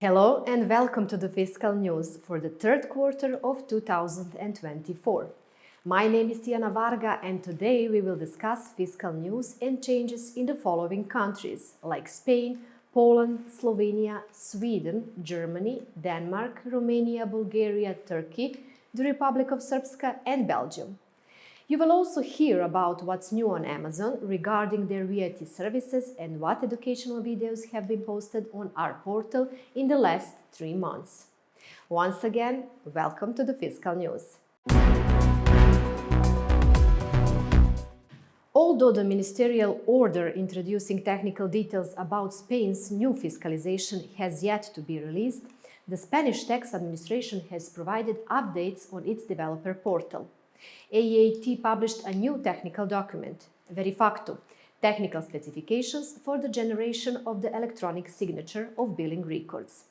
Hello and welcome to the Fiscal News for the third quarter of 2024. My name is Tiana Varga and today we will discuss fiscal news and changes in the following countries like Spain, Poland, Slovenia, Sweden, Germany, Denmark, Romania, Bulgaria, Turkey, the Republic of Srpska and Belgium. You will also hear about what's new on Amazon regarding their VAT services and what educational videos have been posted on our portal in the last 3 months. Once again, welcome to the Fiscal News. Although the ministerial order introducing technical details about Spain's new fiscalization has yet to be released, the Spanish tax administration has provided updates on its developer portal. AEAT published a new technical document, VeriFactu, Technical Specifications for the Generation of the Electronic Signature of Billing Records.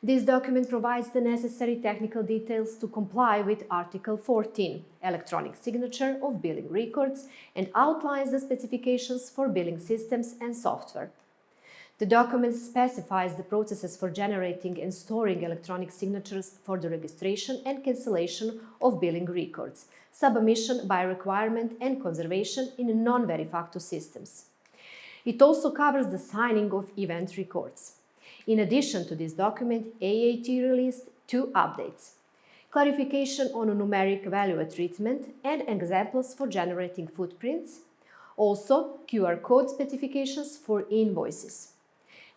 This document provides the necessary technical details to comply with Article 14, Electronic Signature of Billing Records, and outlines the specifications for billing systems and software. The document specifies the processes for generating and storing electronic signatures for the registration and cancellation of billing records, submission by requirement and conservation in non-VeriFactu systems. It also covers the signing of event records. In addition to this document, AEAT released 2 updates: clarification on a numeric value treatment and examples for generating footprints, also QR code specifications for invoices.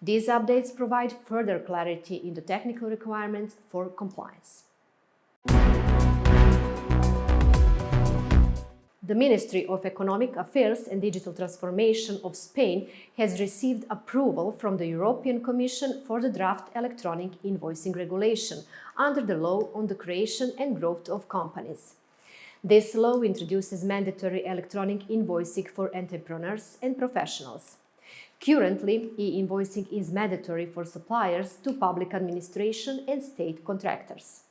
These updates provide further clarity in the technical requirements for compliance. The Ministry of Economic Affairs and Digital Transformation of Spain has received approval from the European Commission for the draft electronic invoicing regulation under the Law on the Creation and Growth of Companies. This law introduces mandatory electronic invoicing for entrepreneurs and professionals. Currently, e-invoicing is mandatory for suppliers to public administration and state contractors.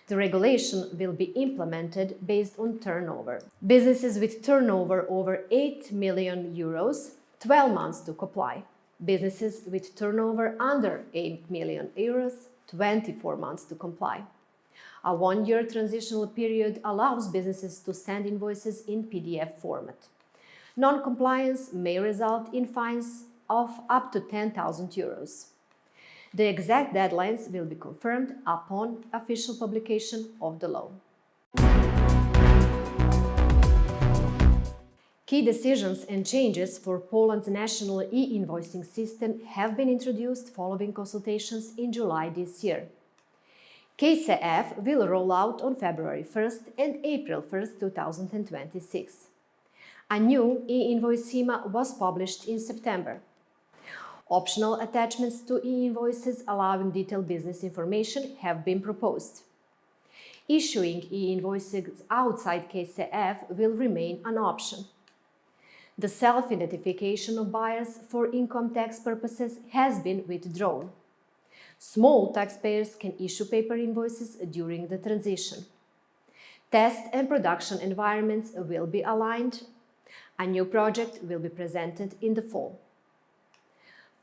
The regulation will be implemented based on turnover. Businesses with turnover over 8 million euros, 12 months to comply. Businesses with turnover under 8 million euros, 24 months to comply. A 1-year transitional period allows businesses to send invoices in PDF format. Non-compliance may result in fines of up to 10,000 euros. The exact deadlines will be confirmed upon official publication of the law. Key decisions and changes for Poland's national e-invoicing system have been introduced following consultations in July this year. KCF will roll out on February 1st and April 1st, 2026. A new e-invoice schema was published in September. Optional attachments to e-invoices allowing detailed business information have been proposed. Issuing e-invoices outside KCF will remain an option. The self-identification of buyers for income tax purposes has been withdrawn. Small taxpayers can issue paper invoices during the transition. Test and production environments will be aligned. A new project will be presented in the fall.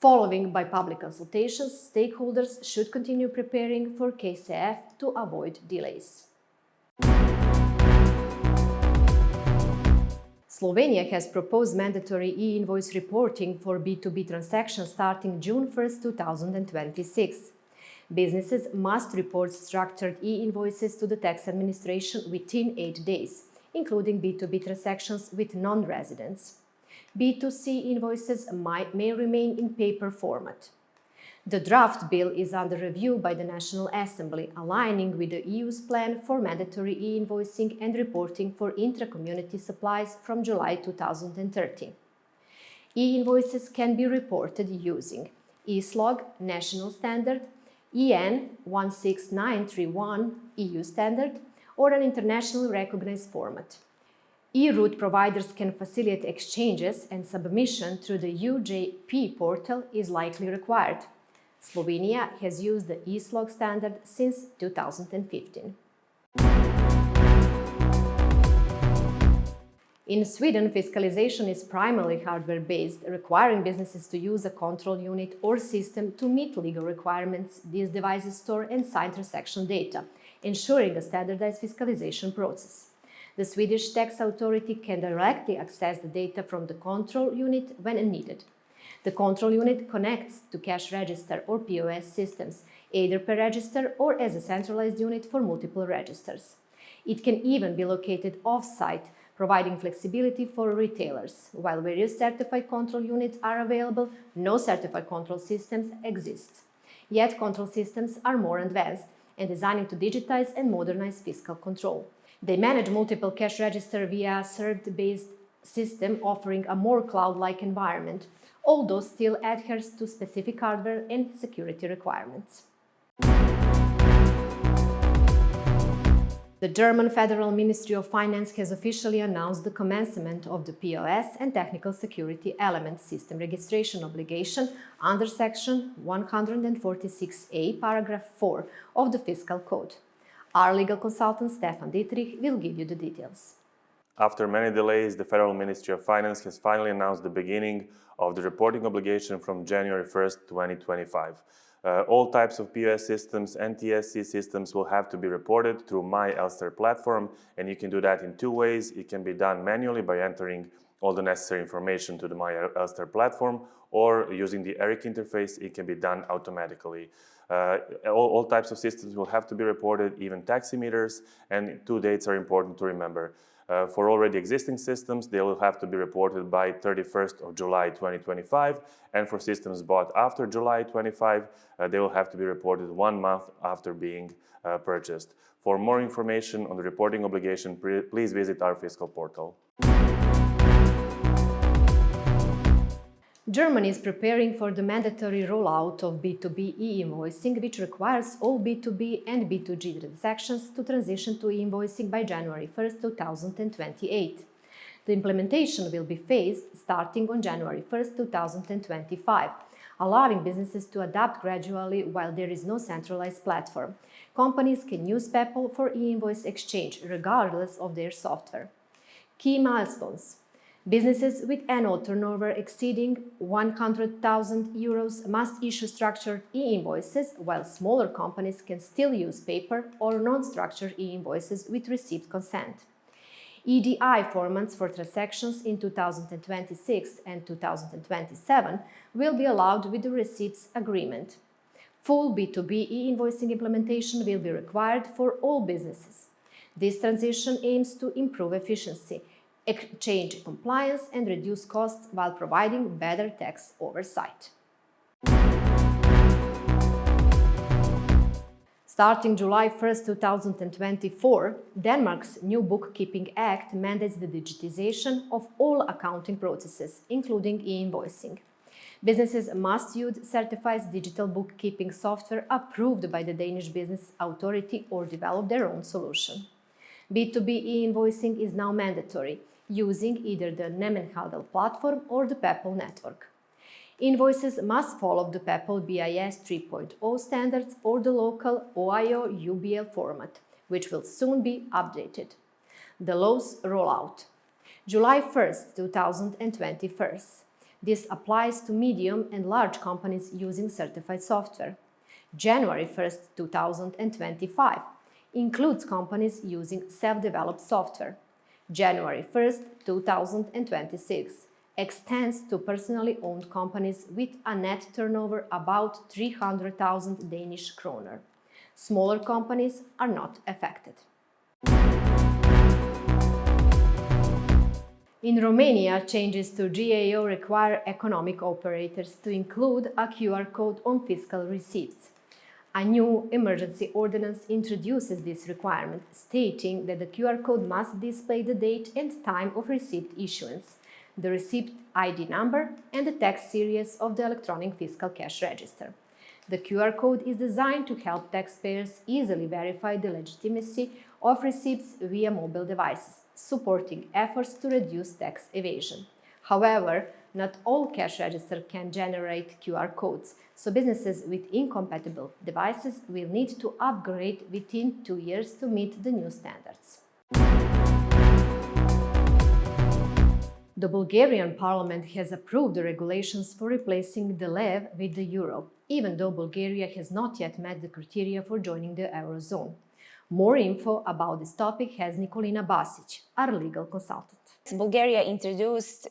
Following by public consultations, stakeholders should continue preparing for KCF to avoid delays. Slovenia has proposed mandatory e-invoice reporting for B2B transactions starting June 1, 2026. Businesses must report structured e-invoices to the tax administration within 8 days, including B2B transactions with non-residents. B2C invoices may remain in paper format. The draft bill is under review by the National Assembly, aligning with the EU's plan for mandatory e-invoicing and reporting for intra-community supplies from July 2030. E-invoices can be reported using ESLOG National Standard, EN 16931 EU Standard, or an internationally recognized format. E-route providers can facilitate exchanges and submission through the UJP portal is likely required. Slovenia has used the ESLOG standard since 2015. In Sweden, fiscalization is primarily hardware-based, requiring businesses to use a control unit or system to meet legal requirements. These devices store and sign transaction data, ensuring a standardized fiscalization process. The Swedish tax authority can directly access the data from the control unit when needed. The control unit connects to cash register or POS systems, either per register or as a centralized unit for multiple registers. It can even be located off-site, providing flexibility for retailers. While various certified control units are available, no certified control systems exist. Yet control systems are more advanced and designed to digitize and modernize fiscal control. They manage multiple cash registers via a server-based system, offering a more cloud-like environment, although still adheres to specific hardware and security requirements. The German Federal Ministry of Finance has officially announced the commencement of the POS and Technical Security Elements System registration obligation under Section 146A, Paragraph 4 of the Fiscal Code. Our legal consultant Stefan Dietrich will give you the details. After many delays, the Federal Ministry of Finance has finally announced the beginning of the reporting obligation from January 1st, 2025. All types of POS systems and TSE systems will have to be reported through My Elster platform, and you can do that in two ways. It can be done manually by entering all the necessary information to the My Elster platform, or using the ERIC interface, it can be done automatically. All types of systems will have to be reported, even taximeters, and two dates are important to remember. For already existing systems, they will have to be reported by 31st of July 2025, and for systems bought after July 25, they will have to be reported 1 month after being purchased. For more information on the reporting obligation, please visit our fiscal portal. Germany is preparing for the mandatory rollout of B2B e-invoicing, which requires all B2B and B2G transactions to transition to e-invoicing by January 1st, 2028. The implementation will be phased starting on January 1st, 2025, allowing businesses to adapt gradually while there is no centralized platform. Companies can use PEPL for e-invoice exchange regardless of their software. Key milestones. Businesses with annual turnover exceeding 100,000 euros must issue structured e-invoices, while smaller companies can still use paper or non-structured e-invoices with received consent. EDI formats for transactions in 2026 and 2027 will be allowed with the receipts agreement. Full B2B e-invoicing implementation will be required for all businesses. This transition aims to improve efficiency, exchange compliance and reduce costs while providing better tax oversight. Starting July 1st, 2024, Denmark's new Bookkeeping Act mandates the digitization of all accounting processes, including e-invoicing. Businesses must use certified digital bookkeeping software approved by the Danish Business Authority or develop their own solution. B2B e-invoicing is now mandatory, using either the Nemenhandel platform or the PEPL network. Invoices must follow the PEPL BIS 3.0 standards or the local OIO UBL format, which will soon be updated. The law's rollout. July 1st, 2021. This applies to medium and large companies using certified software. January 1st, 2025. Includes companies using self-developed software. January 1st, 2026 extends to personally owned companies with a net turnover about 300,000 Danish kroner. Smaller companies are not affected. In Romania, changes to GAO require economic operators to include a QR code on fiscal receipts. A new emergency ordinance introduces this requirement, stating that the QR code must display the date and time of receipt issuance, the receipt ID number, and the tax series of the electronic fiscal cash register. The QR code is designed to help taxpayers easily verify the legitimacy of receipts via mobile devices, supporting efforts to reduce tax evasion. However, not all cash registers can generate QR codes, so businesses with incompatible devices will need to upgrade within 2 years to meet the new standards. The Bulgarian parliament has approved the regulations for replacing the lev with the euro, even though Bulgaria has not yet met the criteria for joining the Eurozone. More info about this topic has Nikolina Basic, our legal consultant. Bulgaria introduced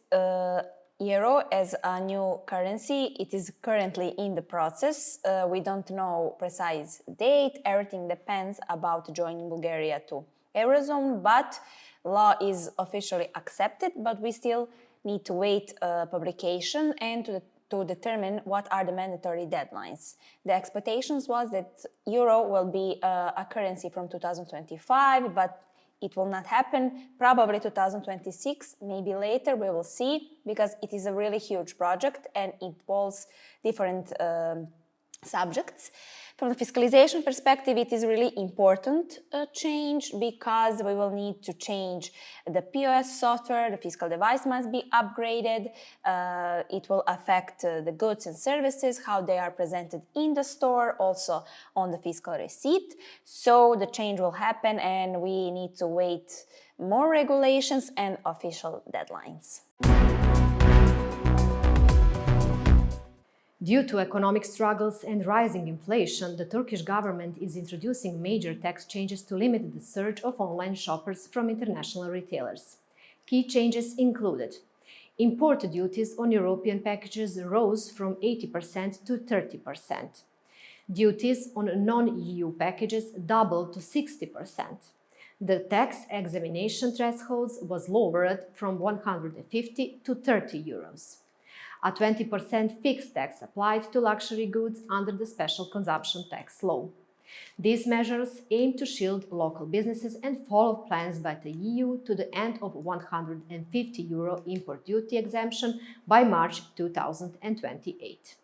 euro as a new currency. It is currently in the process. We don't know precise date. Everything depends about joining Bulgaria to Eurozone, but law is officially accepted, but we still need to wait publication and to determine what are the mandatory deadlines. The expectations was that euro will be a currency from 2025, but it will not happen, probably 2026, maybe later, we will see, because it is a really huge project and it involves different subjects. From the fiscalization perspective, it is really important change because we will need to change the POS software, the fiscal device must be upgraded, it will affect the goods and services, how they are presented in the store, also on the fiscal receipt. So the change will happen and we need to wait more regulations and official deadlines. Due to economic struggles and rising inflation, the Turkish government is introducing major tax changes to limit the surge of online shoppers from international retailers. Key changes included: import duties on European packages rose from 80% to 30%. Duties on non-EU packages doubled to 60%. The tax examination thresholds was lowered from 150 to 30 euros. A 20% fixed tax applied to luxury goods under the special consumption tax law. These measures aim to shield local businesses and follow plans by the EU to the end of €150 import duty exemption by March 2028.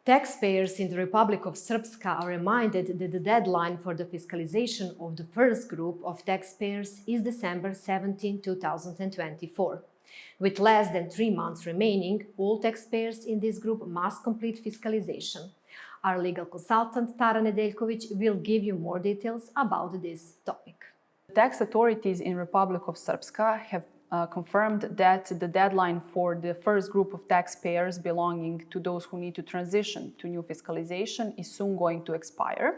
Taxpayers in the Republic of Srpska are reminded that the deadline for the fiscalization of the first group of taxpayers is December 17, 2024. With less than 3 months remaining, all taxpayers in this group must complete fiscalization. Our legal consultant Tara Nedeljković will give you more details about this topic. Tax authorities in Republic of Srpska have confirmed that the deadline for the first group of taxpayers belonging to those who need to transition to new fiscalization is soon going to expire.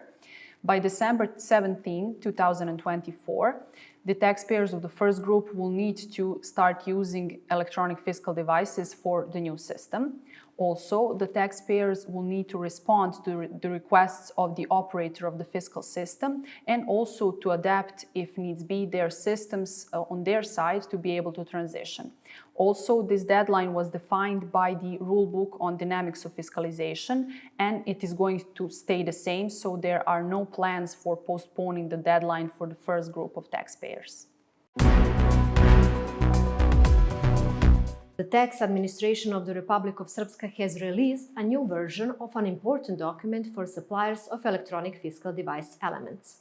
By December 17, 2024, the taxpayers of the first group will need to start using electronic fiscal devices for the new system. Also, the taxpayers will need to respond to the requests of the operator of the fiscal system and also to adapt, if needs be, their systems on their side to be able to transition. Also, this deadline was defined by the rulebook on dynamics of fiscalization, and it is going to stay the same, so there are no plans for postponing the deadline for the first group of taxpayers. The tax administration of the Republic of Srpska has released a new version of an important document for suppliers of electronic fiscal device elements.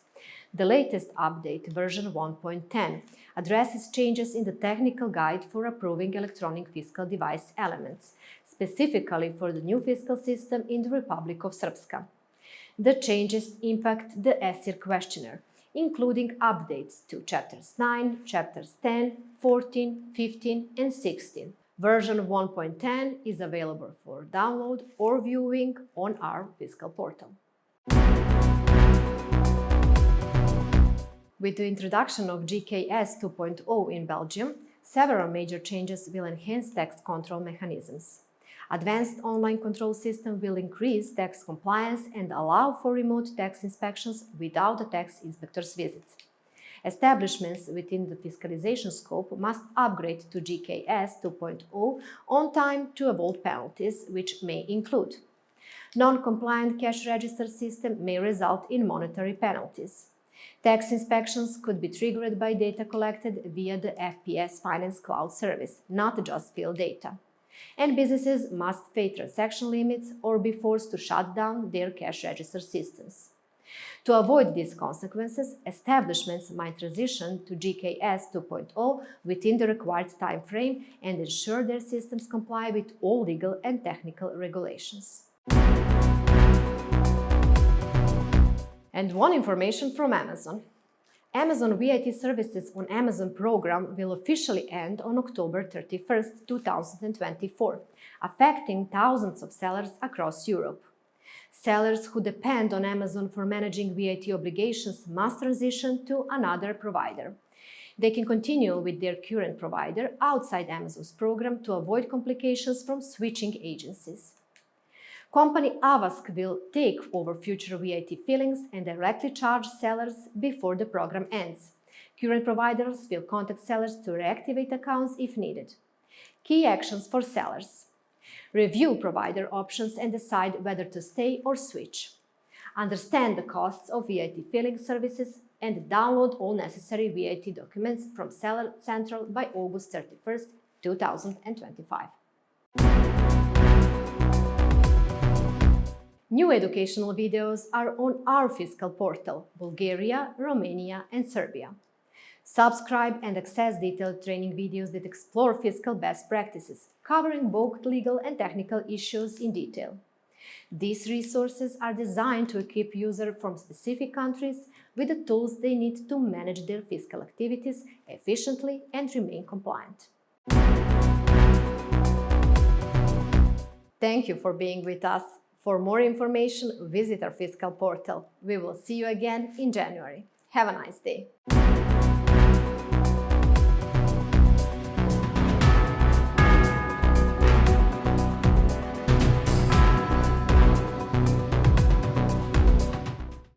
The latest update, version 1.10, addresses changes in the technical guide for approving electronic fiscal device elements, specifically for the new fiscal system in the Republic of Srpska. The changes impact the ESIR questionnaire, including updates to Chapters 9, Chapters 10, 14, 15 and 16. Version 1.10 is available for download or viewing on our fiscal portal. With the introduction of GKS 2.0 in Belgium, several major changes will enhance tax control mechanisms. Advanced online control system will increase tax compliance and allow for remote tax inspections without the tax inspector's visit. Establishments within the fiscalization scope must upgrade to GKS 2.0 on time to avoid penalties, which may include: non-compliant cash register system may result in monetary penalties. Tax inspections could be triggered by data collected via the FPS Finance Cloud service, not just field data. And businesses must pay transaction limits or be forced to shut down their cash register systems. To avoid these consequences, establishments might transition to GKS 2.0 within the required time frame and ensure their systems comply with all legal and technical regulations. And one information from Amazon. Amazon VAT Services on Amazon program will officially end on October 31st, 2024, affecting thousands of sellers across Europe. Sellers who depend on Amazon for managing VAT obligations must transition to another provider. They can continue with their current provider outside Amazon's program to avoid complications from switching agencies. Company Avask will take over future VAT fillings and directly charge sellers before the program ends. Current providers will contact sellers to reactivate accounts if needed. Key actions for sellers: review provider options and decide whether to stay or switch. Understand the costs of VAT filling services and download all necessary VAT documents from Seller Central by August 31st, 2025. New educational videos are on our fiscal portal, Bulgaria, Romania and Serbia. Subscribe and access detailed training videos that explore fiscal best practices, covering both legal and technical issues in detail. These resources are designed to equip users from specific countries with the tools they need to manage their fiscal activities efficiently and remain compliant. Thank you for being with us. For more information, visit our fiscal portal. We will see you again in January. Have a nice day.